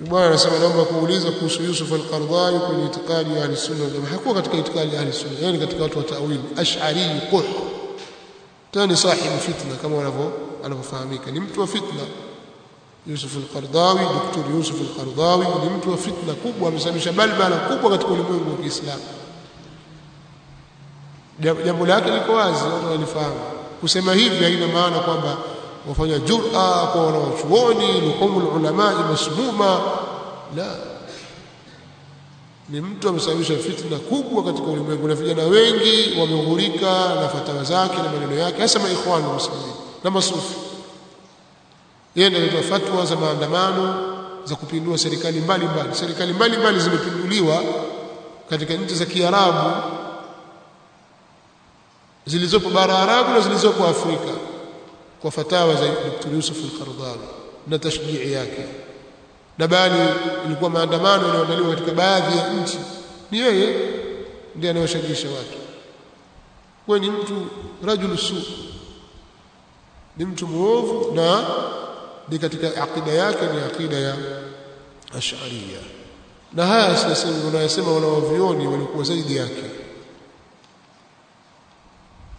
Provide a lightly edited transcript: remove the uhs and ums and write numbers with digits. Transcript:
bwana anasema naomba kuuliza kuhusu Yusuf al-Qaradawi kwenye itikadi ya Ahlus-Sunnah wal Jamaa. Hakuwa katika itikadi ya Ahlus-Sunnah, yani katika watu wa ta'wil, Ash'ari quh. Tani sahibu fitna kama wanavyofahamika, ni mtu wa fitna. Yusuf al-Qaradawi, Dr. Yusuf al-Qaradawi ni mtu wa fitna kubwa, amesababisha balbala kubwa katika ulimwengu wa Kiislamu. Jambo lake liko wazi, watu walifahamu. Kusema hivi haina maana kwamba wafanya jur'a kwa wanachuoni, luhumul ulama masmuma, la. Ni mtu amesababisha fitna kubwa katika ulimwengu, na vijana wengi wameghurika na fatawa zake na maneno yake, hasa maikhwan muslimin na masufi. Yeye ndiye alitoa fatwa za maandamano za kupindua serikali mbalimbali. Serikali mbalimbali zimepinduliwa katika nchi za Kiarabu zilizopo bara Arabu na zilizopo Afrika kwa fatawa za Dr. Yusuf al-Qaradawi na tashjii yake. Na bali ilikuwa maandamano yanayoandaliwa katika baadhi ya nchi, ni yeye ndiye anayewashajiisha watu. Kwa ni mtu rajulu su, ni mtu muovu, na ni katika akida yake ni akida ya Ash'ariyya. Na haya sasa unayosema wanaovioni walikuwa zaidi yake.